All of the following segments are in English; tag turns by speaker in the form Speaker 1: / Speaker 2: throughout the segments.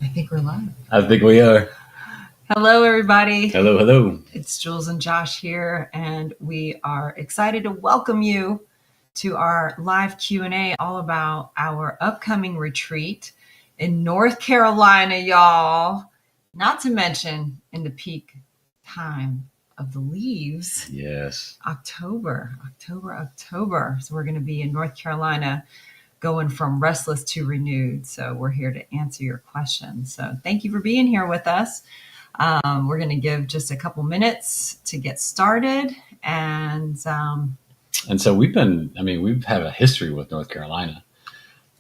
Speaker 1: think we're live.
Speaker 2: I think we are.
Speaker 1: Hello, everybody.
Speaker 2: Hello.
Speaker 1: It's Jules and Josh here, and we are excited to welcome you to our live Q&A all about our upcoming retreat in North Carolina, y'all. Not to mention in the peak time of the leaves.
Speaker 2: Yes.
Speaker 1: October. So we're going to be in North Carolina going from Restless to Renewed. So we're here to answer your questions. So thank you for being here with us. We're going to give just a couple minutes to get started. And
Speaker 2: so we've had a history with North Carolina.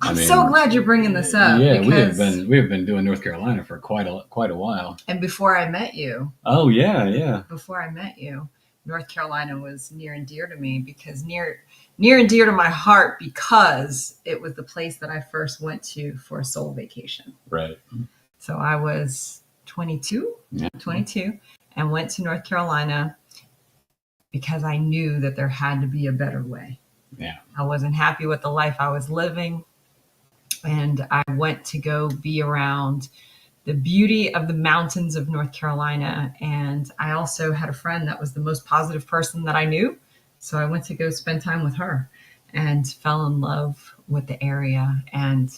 Speaker 1: I'm so glad you're bringing this up.
Speaker 2: Yeah, we have been doing North Carolina for quite a while.
Speaker 1: And before I met you.
Speaker 2: Oh, yeah.
Speaker 1: Before I met you, North Carolina was near and dear to me because near and dear to my heart because it was the place that I first went to for a soul vacation.
Speaker 2: Right.
Speaker 1: So I was 22 and went to North Carolina because I knew that there had to be a better way.
Speaker 2: Yeah.
Speaker 1: I wasn't happy with the life I was living. And I went to go be around the beauty of the mountains of North Carolina. And I also had a friend that was the most positive person that I knew. So I went to go spend time with her and fell in love with the area. And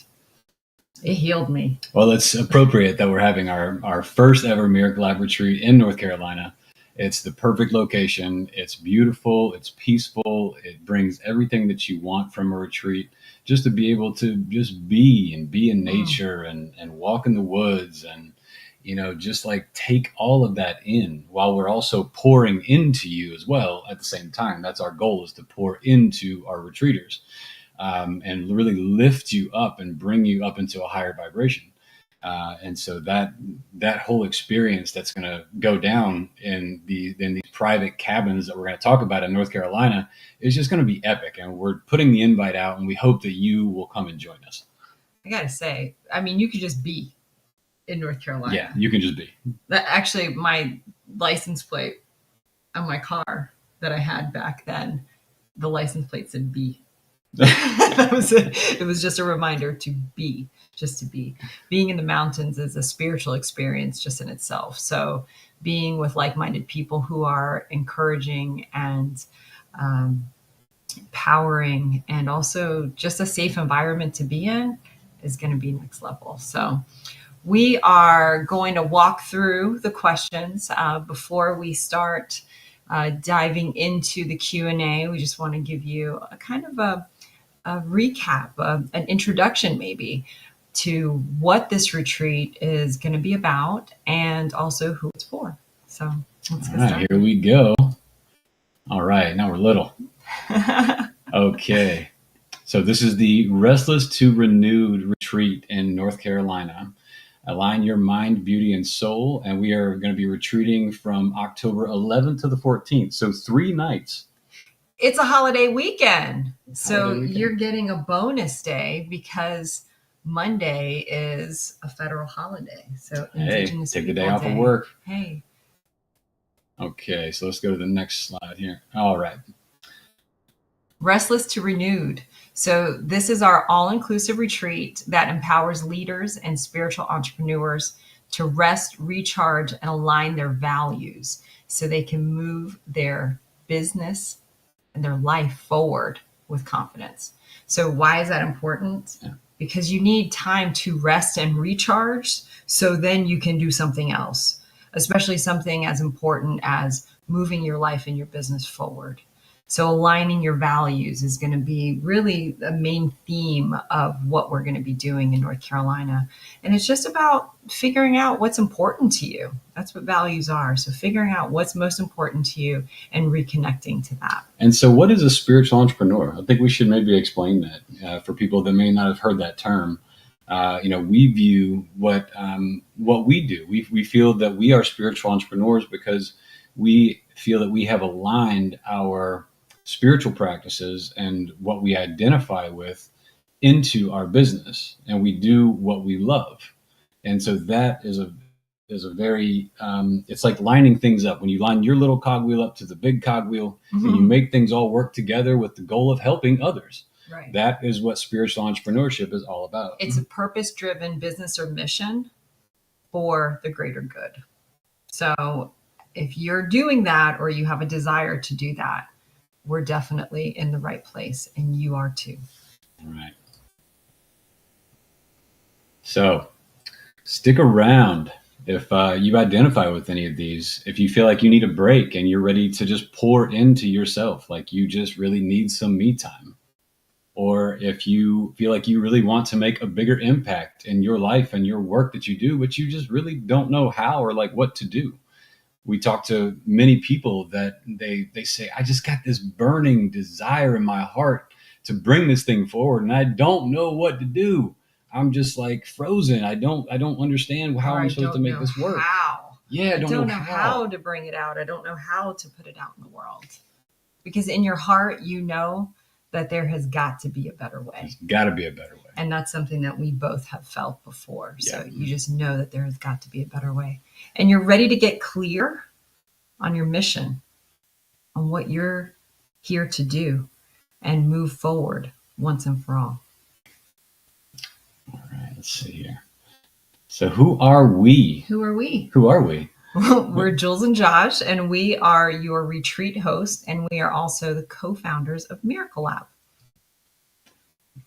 Speaker 1: it healed me.
Speaker 2: Well, it's appropriate that we're having our first ever Miracle Lab retreat in North Carolina. It's the perfect location. It's beautiful. It's peaceful. It brings everything that you want from a retreat. Just to be able to just be in nature and walk in the woods and, just like take all of that in while we're also pouring into you as well at the same time. That's our goal, is to pour into our retreaters and really lift you up and bring you up into a higher vibration. And so that whole experience that's going to go down in these private cabins that we're going to talk about in North Carolina is just going to be epic. And we're putting the invite out, and we hope that you will come and join us.
Speaker 1: I got to say, you could just be in North Carolina.
Speaker 2: Yeah, you can just be.
Speaker 1: Actually, my license plate on my car that I had back then, the license plate said B. That was it. It was just a reminder to be. Being in the mountains is a spiritual experience just in itself. So being with like-minded people who are encouraging and empowering and also just a safe environment to be in is going to be next level. So we are going to walk through the questions before we start diving into the Q&A. We just want to give you a kind of a recap, an introduction maybe to what this retreat is going to be about and also who it's for. So let's get started.
Speaker 2: Here we go. All right, now we're little. Okay. So this is the Restless to Renewed retreat in North Carolina. Align your mind, beauty, and soul. And we are going to be retreating from October 11th to the 14th. So 3 nights.
Speaker 1: It's a holiday weekend. So you're getting a bonus day because Monday is a federal holiday. So Indigenous
Speaker 2: take the day off of work.
Speaker 1: Hey.
Speaker 2: Okay, so let's go to the next slide here. All right.
Speaker 1: Restless to Renewed. So this is our all-inclusive retreat that empowers leaders and spiritual entrepreneurs to rest, recharge, and align their values so they can move their business and their life forward with confidence. So why is that important?
Speaker 2: Yeah.
Speaker 1: Because you need time to rest and recharge so then you can do something else, especially something as important as moving your life and your business forward. So aligning your values is going to be really the main theme of what we're going to be doing in North Carolina. And it's just about figuring out what's important to you. That's what values are. So figuring out what's most important to you and reconnecting to that.
Speaker 2: And so what is a spiritual entrepreneur? I think we should maybe explain that for people that may not have heard that term. We view what we do. We feel that we are spiritual entrepreneurs because we feel that we have aligned our spiritual practices and what we identify with into our business, and we do what we love. And so that is a very it's like lining things up. When you line your little cogwheel up to the big cogwheel, and you make things all work together with the goal of helping others.
Speaker 1: Right.
Speaker 2: That is what spiritual entrepreneurship is all about.
Speaker 1: It's a purpose-driven business or mission for the greater good. So if you're doing that or you have a desire to do that, we're definitely in the right place, and you are too.
Speaker 2: All right. So stick around if you identify with any of these. If you feel like you need a break and you're ready to just pour into yourself, like you just really need some me time, or if you feel like you really want to make a bigger impact in your life and your work that you do, but you just really don't know how or like what to do. We talk to many people that they say, I just got this burning desire in my heart to bring this thing forward, and I don't know what to do. I'm just like frozen. I don't understand how
Speaker 1: Or I
Speaker 2: I'm supposed to
Speaker 1: don't
Speaker 2: make
Speaker 1: know
Speaker 2: this work.
Speaker 1: how.
Speaker 2: Yeah, I
Speaker 1: I
Speaker 2: don't
Speaker 1: don't
Speaker 2: know
Speaker 1: know how to bring it out. I don't know how to put it out in the world. Because in your heart, you know that there has got to be a better way.
Speaker 2: There's got to be a better way.
Speaker 1: And that's something that we both have felt before. So
Speaker 2: Yeah.
Speaker 1: you just know that there has got to be a better way. And you're ready to get clear on your mission, on what you're here to do, and move forward once and for all.
Speaker 2: All right, let's see here. So who are we?
Speaker 1: Who are we?
Speaker 2: Who are we?
Speaker 1: We're Jules and Josh, and we are your reTREAT hosts, and we are also the co-founders of Miracle Lab.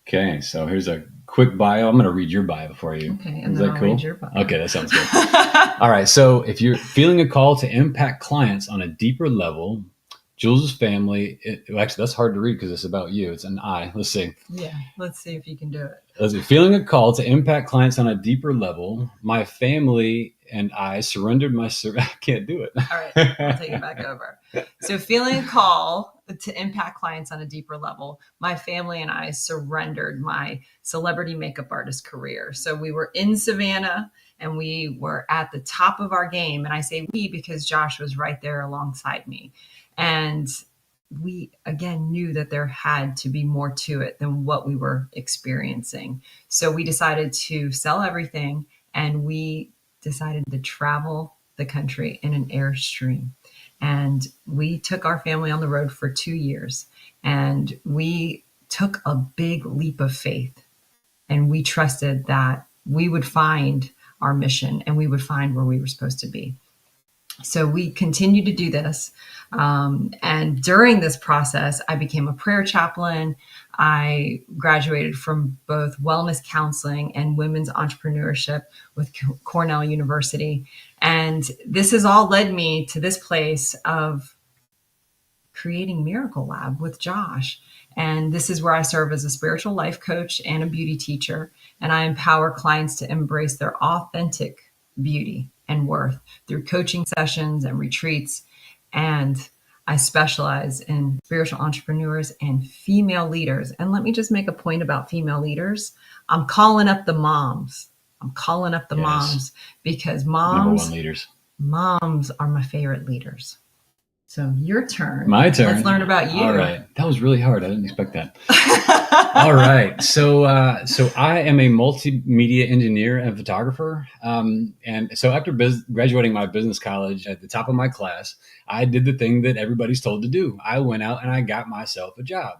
Speaker 2: Okay, so here's a quick bio. I'm going to read your bio for you.
Speaker 1: Okay, and
Speaker 2: Is
Speaker 1: then
Speaker 2: that
Speaker 1: I'll
Speaker 2: cool?
Speaker 1: read your bio.
Speaker 2: Okay, that sounds good. All right, so if you're feeling a call to impact clients on a deeper level, Jules' family, actually, that's hard to read because it's about you. It's an I. Let's see.
Speaker 1: Yeah, let's see if you can do it.
Speaker 2: Let's see. Feeling a call to impact clients on a deeper level, my family and I surrendered my... I can't do it.
Speaker 1: All right, I'll take it back over. So feeling a call to impact clients on a deeper level, my family and I surrendered my celebrity makeup artist career. So we were in Savannah and we were at the top of our game. And I say we because Josh was right there alongside me. And we, again, knew that there had to be more to it than what we were experiencing. So we decided to sell everything, and we decided to travel the country in an Airstream. And we took our family on the road for 2 years, and we took a big leap of faith. And we trusted that we would find our mission and we would find where we were supposed to be. So we continued to do this. And during this process, I became a prayer chaplain. I graduated from both wellness counseling and women's entrepreneurship with Cornell University. And this has all led me to this place of creating Miracle Lab with Josh. And this is where I serve as a spiritual life coach and a beauty teacher. And I empower clients to embrace their authentic beauty and worth through coaching sessions and retreats. And I specialize in spiritual entrepreneurs and female leaders. And let me just make a point about female leaders. I'm calling up the moms. I'm calling up the moms because
Speaker 2: Number one leaders.
Speaker 1: Moms are my favorite leaders. So your turn.
Speaker 2: My turn.
Speaker 1: Let's learn about you.
Speaker 2: All right. That was really hard. I didn't expect that. All right. So I am a multimedia engineer and photographer. And so after graduating my business college at the top of my class, I did the thing that everybody's told to do. I went out and I got myself a job.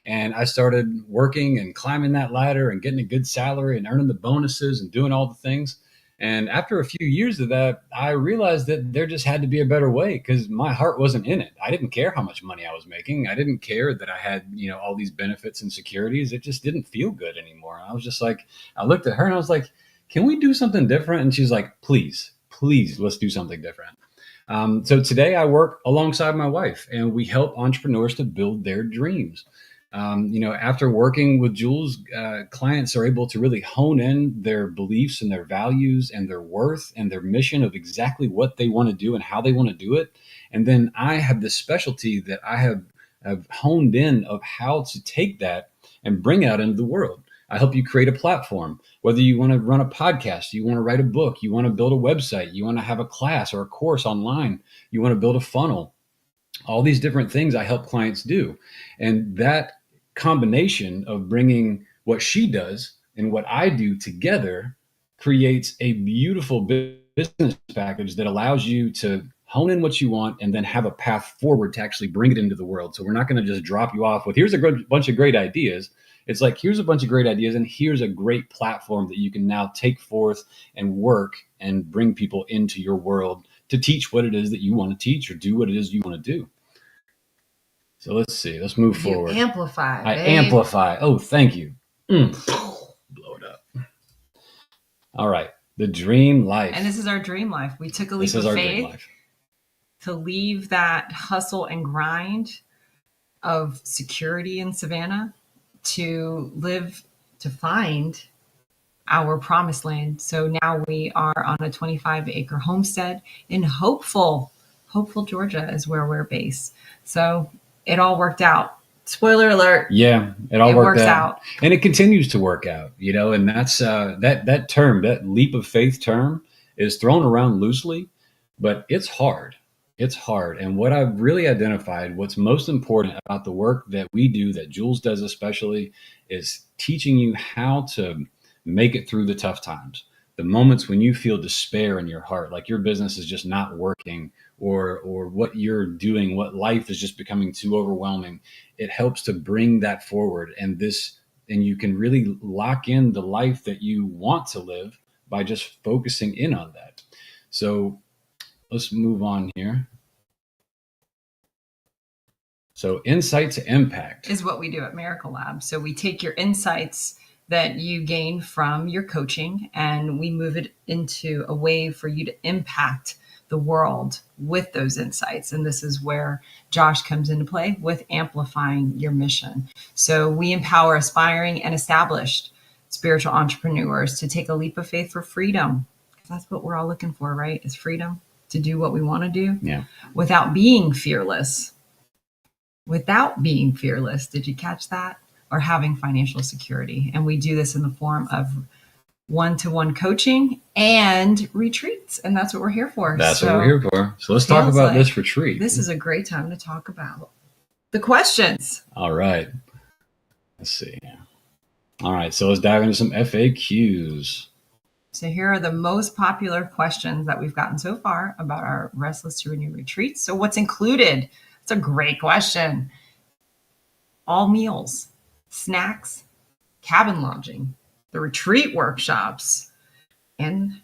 Speaker 2: And I started working and climbing that ladder and getting a good salary and earning the bonuses and doing all the things. And after a few years of that, I realized that there just had to be a better way because my heart wasn't in it. I didn't care how much money I was making. I didn't care that I had, all these benefits and securities. It just didn't feel good anymore. I was just like, I looked at her and I was like, can we do something different? And she's like, please, let's do something different. So today I work alongside my wife and we help entrepreneurs to build their dreams. After working with Jules, clients are able to really hone in their beliefs and their values and their worth and their mission of exactly what they want to do and how they want to do it. And then I have this specialty that I have honed in of how to take that and bring out into the world. I help you create a platform, whether you want to run a podcast, you want to write a book, you want to build a website, you want to have a class or a course online, you want to build a funnel. All these different things I help clients do. And that combination of bringing what she does and what I do together creates a beautiful business package that allows you to hone in what you want and then have a path forward to actually bring it into the world. So we're not going to just drop you off with, here's a bunch of great ideas. It's like, here's a bunch of great ideas and here's a great platform that you can now take forth and work and bring people into your world to teach what it is that you want to teach or do what it is you want to do. So let's see. Let's move forward.
Speaker 1: Amplify.
Speaker 2: I amplify. Oh, thank you. Blow it up. All right. The dream life.
Speaker 1: And this is our dream life. We took a leap of faith to leave that hustle and grind of security in Savannah to live, to find our promised land. So now we are on a 25-acre homestead in Hopeful, Georgia is where we're based. So it all worked out. Spoiler alert.
Speaker 2: Yeah, it all worked out. And it continues to work out, you know, and that's that term, that leap of faith term is thrown around loosely, but it's hard. It's hard. And what I've really identified, what's most important about the work that we do, that Jules does especially, is teaching you how to make it through the tough times. The moments when you feel despair in your heart, like your business is just not working, or what you're doing, what life is just becoming too overwhelming. It helps to bring that forward, and you can really lock in the life that you want to live by just focusing in on that. So let's move on here. So insight to impact
Speaker 1: is what we do at Miracle Lab. So we take your insights that you gain from your coaching and we move it into a way for you to impact the world with those insights. And this is where Josh comes into play with amplifying your mission. So we empower aspiring and established spiritual entrepreneurs to take a leap of faith for freedom. That's what we're all looking for, right? Is freedom to do what we want to do without being fearless. Without being fearless. Did you catch that? Or having financial security. And we do this in the form of one-to-one coaching and retreats. And that's what we're here for.
Speaker 2: That's what we're here for. So let's talk about this retreat.
Speaker 1: This is a great time to talk about the questions.
Speaker 2: All right. Let's see. All right. So let's dive into some FAQs.
Speaker 1: So here are the most popular questions that we've gotten so far about our Restless to Renew retreats. So what's included? It's a great question. All meals, snacks, cabin lodging, the retreat workshops, and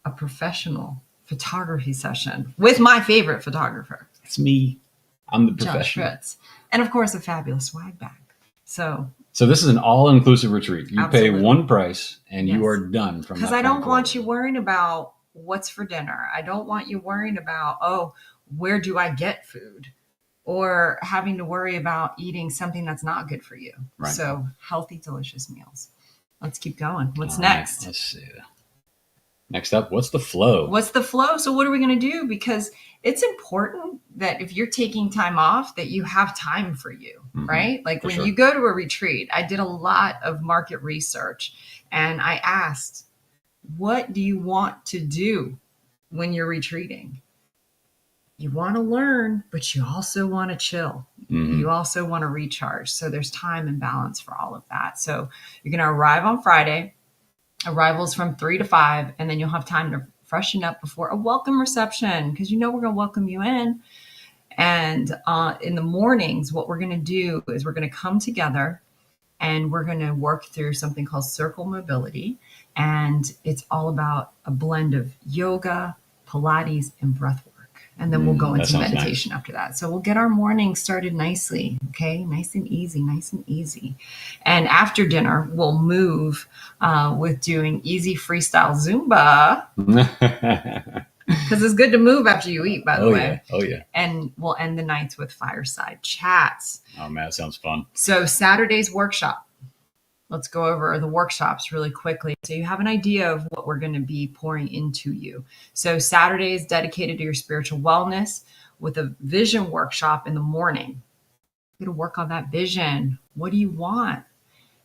Speaker 1: a professional photography session with my favorite photographer.
Speaker 2: It's me. I'm the professional.
Speaker 1: Josh Fritz. And of course, a fabulous swag bag. So
Speaker 2: this is an all-inclusive retreat. You
Speaker 1: absolutely.
Speaker 2: Pay one price and you are done from that.
Speaker 1: Because I don't want you worrying about what's for dinner. I don't want you worrying about, oh, where do I get food? Or having to worry about eating something that's not good for you.
Speaker 2: Right.
Speaker 1: So healthy, delicious meals. Let's keep going. What's next?
Speaker 2: Right, let's see. Next up, what's the flow?
Speaker 1: What's the flow? So what are we going to do? Because it's important that if you're taking time off, that you have time for you, right? Like when you go to a retreat, I did a lot of market research and I asked, what do you want to do when you're retreating? You want to learn, but you also want to chill. You also want to recharge. So there's time and balance for all of that. So you're going to arrive on Friday, arrivals from 3 to 5, and then you'll have time to freshen up before a welcome reception because we're going to welcome you in. And in the mornings, what we're going to do is we're going to come together and we're going to work through something called circle mobility. And it's all about a blend of yoga, Pilates, and breath work. And then we'll go into meditation after that. So we'll get our morning started nicely. Okay. Nice and easy, nice and easy. And after dinner, we'll move with doing easy freestyle Zumba. Because it's good to move after you eat, by the way.
Speaker 2: Oh, yeah.
Speaker 1: And we'll end the nights with fireside chats.
Speaker 2: Oh, man, that sounds fun.
Speaker 1: So Saturday's workshop. Let's go over the workshops really quickly so you have an idea of what we're going to be pouring into you. So Saturday is dedicated to your spiritual wellness with a vision workshop in the morning. You're going to work on that vision. What do you want?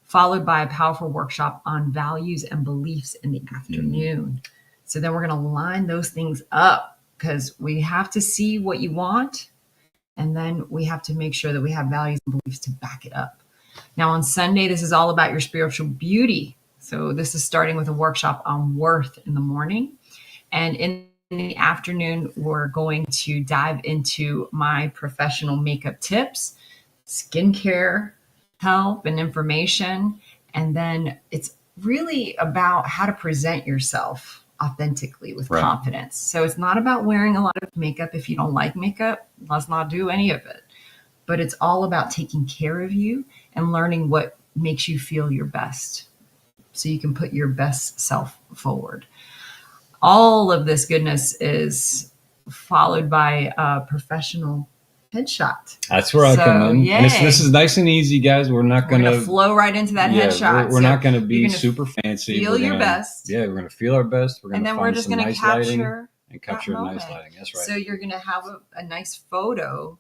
Speaker 1: Followed by a powerful workshop on values and beliefs in the afternoon. So then we're going to line those things up because we have to see what you want. And then we have to make sure that we have values and beliefs to back it up. Now on Sunday, this is all about your spiritual beauty. So this is starting with a workshop on worth in the morning. And in the afternoon, we're going to dive into my professional makeup tips, skincare, help and information. And then it's really about how to present yourself authentically with
Speaker 2: Right.
Speaker 1: confidence. So it's not about wearing a lot of makeup. If you don't like makeup, let's not do any of it. But it's all about taking care of you and learning what makes you feel your best so you can put your best self forward. All of this goodness is followed by a professional headshot.
Speaker 2: That's where I come
Speaker 1: So,
Speaker 2: in. And this
Speaker 1: yay.
Speaker 2: is nice and easy, guys. We're not
Speaker 1: We're
Speaker 2: going
Speaker 1: going to
Speaker 2: to,
Speaker 1: flow right into that
Speaker 2: yeah,
Speaker 1: headshot.
Speaker 2: we're
Speaker 1: So
Speaker 2: not going to be
Speaker 1: you're going to
Speaker 2: super fancy.
Speaker 1: feel
Speaker 2: We're
Speaker 1: your
Speaker 2: going to,
Speaker 1: best.
Speaker 2: yeah, we're going to feel our best. We're going
Speaker 1: And
Speaker 2: to
Speaker 1: then we're
Speaker 2: find
Speaker 1: just
Speaker 2: some
Speaker 1: going to
Speaker 2: nice lighting
Speaker 1: capture
Speaker 2: and
Speaker 1: that
Speaker 2: capture
Speaker 1: moment.
Speaker 2: nice lighting. That's right.
Speaker 1: So you're going to have a nice photo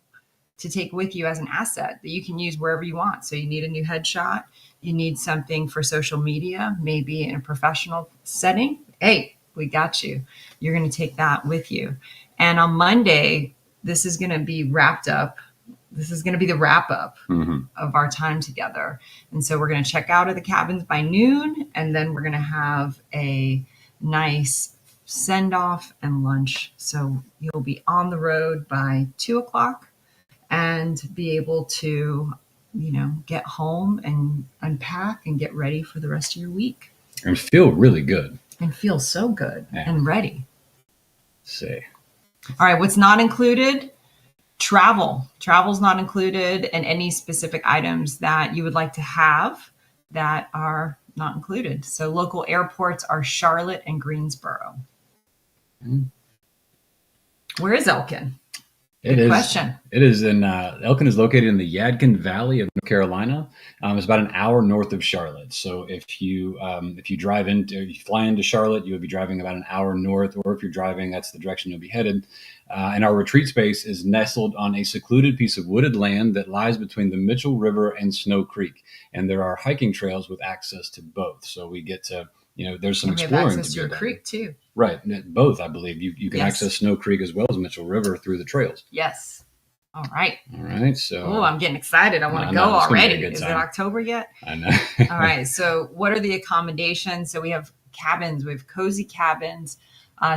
Speaker 1: to take with you as an asset that you can use wherever you want. So you need a new headshot. You need something for social media, maybe in a professional setting. Hey, we got you. You're going to take that with you. And on Monday, this is going to be wrapped up. This is going to be the wrap up of our time together. And so we're going to check out of the cabins by noon, and then we're going to have a nice send off and lunch. So you'll be on the road by 2 o'clock and be able to, get home and unpack and get ready for the rest of your week
Speaker 2: And feel really good.
Speaker 1: and feel so good and ready.
Speaker 2: See.
Speaker 1: All right, what's not included? Travel. Travel's not included, and any specific items that you would like to have that are not included. So local airports are Charlotte and Greensboro. Where is Elkin? Good question.
Speaker 2: It is in Elkin is located in the Yadkin Valley of North Carolina. It's about an hour north of Charlotte. So if you fly into Charlotte, you would be driving about an hour north, or if you're driving, that's the direction you'll be headed. And our retreat space is nestled on a secluded piece of wooded land that lies between the Mitchell River and Snow Creek, and there are hiking trails with access to both. So we get to, there's some
Speaker 1: And we have
Speaker 2: exploring
Speaker 1: access
Speaker 2: to
Speaker 1: to a
Speaker 2: do.
Speaker 1: creek too.
Speaker 2: Right, both, I believe. You can
Speaker 1: Yes.
Speaker 2: access Snow Creek as well as Mitchell River through the trails.
Speaker 1: Yes. All right.
Speaker 2: All right. So,
Speaker 1: Oh, I'm getting excited. I want to
Speaker 2: I
Speaker 1: go
Speaker 2: know, it's gonna be a
Speaker 1: already.
Speaker 2: good
Speaker 1: Is it
Speaker 2: time.
Speaker 1: October yet?
Speaker 2: I know.
Speaker 1: All right. So, what are the accommodations? So, we have cabins. We have cozy cabins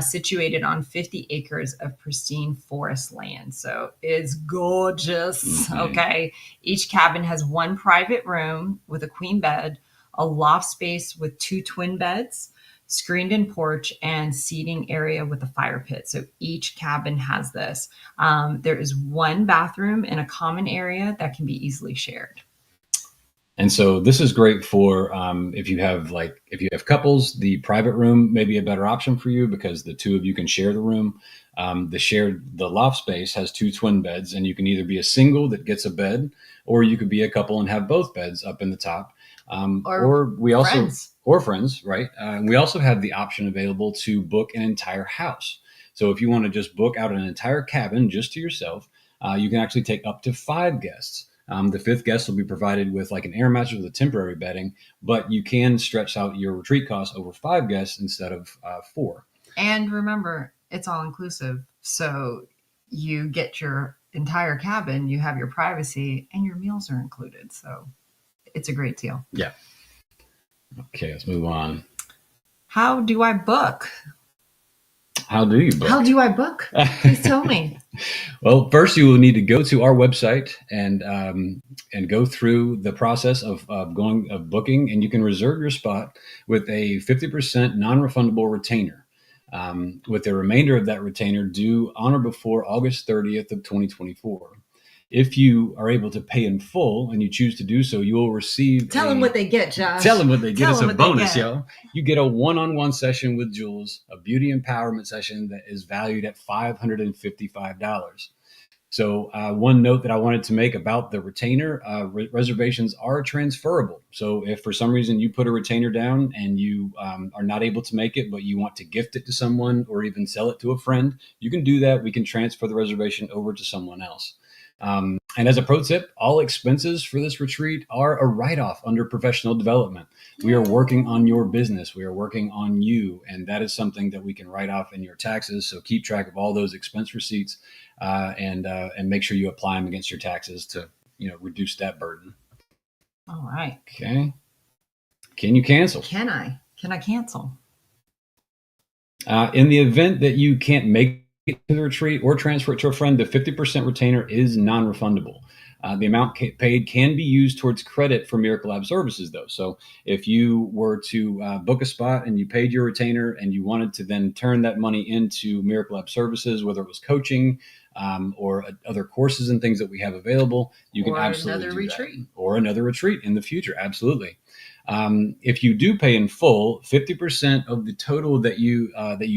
Speaker 1: situated on 50 acres of pristine forest land. So, it's gorgeous.
Speaker 2: Mhm.
Speaker 1: Okay. Each cabin has one private room with a queen bed, a loft space with 2 twin beds, screened in porch, and seating area with a fire pit. So each cabin has this. There is one bathroom in a common area that can be easily shared.
Speaker 2: And so this is great for if you have couples, the private room may be a better option for you because the two of you can share the room. The loft space has 2 twin beds, and you can either be a single that gets a bed, or you could be a couple and have both beds up in the top. Or friends, right? We also have the option available to book an entire house. So if you want to just book out an entire cabin just to yourself, you can actually take up to 5 guests. The 5th guest will be provided with like an air mattress with a temporary bedding, but you can stretch out your retreat costs over 5 guests instead of 4.
Speaker 1: And remember, it's all inclusive. So you get your entire cabin, you have your privacy, and your meals are included. So it's a great deal.
Speaker 2: Yeah. Okay, let's move on.
Speaker 1: How do I book?
Speaker 2: How do you book?
Speaker 1: How do I book? Please tell me.
Speaker 2: Well, first you will need to go to our website and go through the process of booking, and you can reserve your spot with a 50% non-refundable retainer, with the remainder of that retainer due on or before August 30th of 2024. If you are able to pay in full and you choose to do so, you will receive.
Speaker 1: Tell them what they get, Josh.
Speaker 2: Tell them what they get. It's a bonus,
Speaker 1: get.
Speaker 2: yo. You get a one-on-one session with Jules, a beauty empowerment session that is valued at $555. So one note that I wanted to make about the retainer, reservations are transferable. So if for some reason you put a retainer down and you are not able to make it, but you want to gift it to someone or even sell it to a friend, you can do that. We can transfer the reservation over to someone else. And as a pro tip, all expenses for this retreat are a write-off under professional development. We are working on your business. We are working on you. And that is something that we can write off in your taxes. So keep track of all those expense receipts and make sure you apply them against your taxes to, reduce that burden.
Speaker 1: All right.
Speaker 2: Okay. Can you cancel?
Speaker 1: Can I cancel?
Speaker 2: In the event that you can't make to the retreat or transfer it to a friend, the 50% retainer is non-refundable. The amount paid can be used towards credit for Miracle Lab services, though. So if you were to book a spot and you paid your retainer and you wanted to then turn that money into Miracle Lab services, whether it was coaching or other courses and things that we have available, you can absolutely do
Speaker 1: retreat.
Speaker 2: that. Or another retreat in the future. Absolutely. If you do pay in full, 50% of the total that you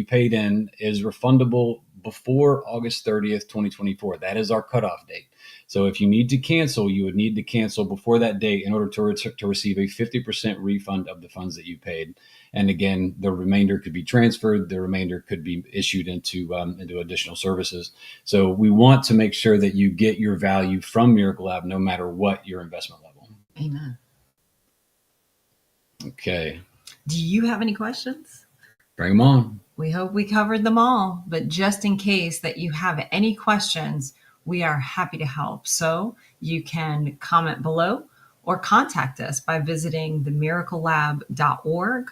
Speaker 2: paid in is refundable before August 30th, 2024. That is our cutoff date. So if you need to cancel, you would need to cancel before that date in order to receive a 50% refund of the funds that you paid. And again, the remainder could be transferred. The remainder could be issued into additional services. So we want to make sure that you get your value from Miracle Lab, no matter what your investment level.
Speaker 1: Amen.
Speaker 2: Okay.
Speaker 1: Do you have any questions?
Speaker 2: Bring them on.
Speaker 1: We hope we covered them all, but just in case that you have any questions, we are happy to help. So you can comment below or contact us by visiting themiraclelab.org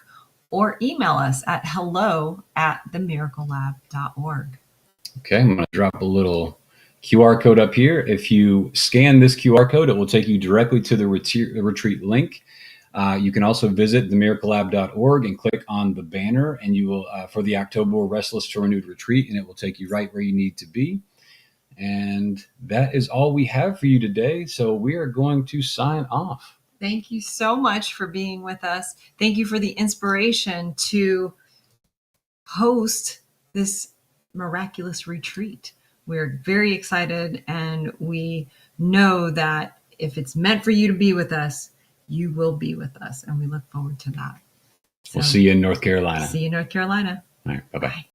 Speaker 1: or email us at hello@themiraclelab.org.
Speaker 2: Okay, I'm going to drop a little QR code up here. If you scan this QR code, it will take you directly to the retreat link. You can also visit themiraclelab.org and click on the banner, and you will for the October Restless to Renewed retreat, and it will take you right where you need to be. And that is all we have for you today. So we are going to sign off.
Speaker 1: Thank you so much for being with us. Thank you for the inspiration to host this miraculous retreat. We're very excited, and we know that if it's meant for you to be with us, you will be with us, and we look forward to that.
Speaker 2: So, we'll see you in North Carolina.
Speaker 1: See you in North Carolina.
Speaker 2: All right. Bye-bye. Bye.